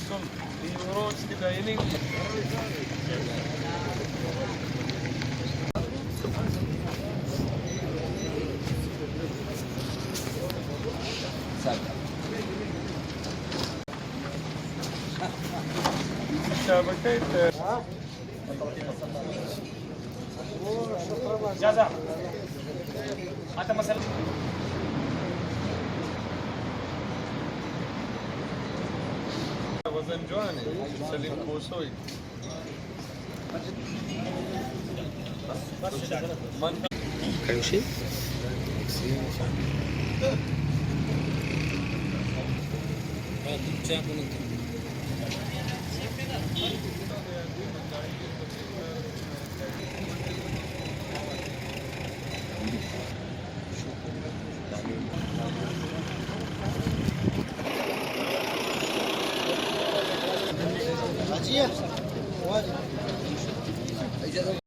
Son ieročiti da je आता मसाला वजन जो आहे ना सलीम कोसोई कळशी Hacıya.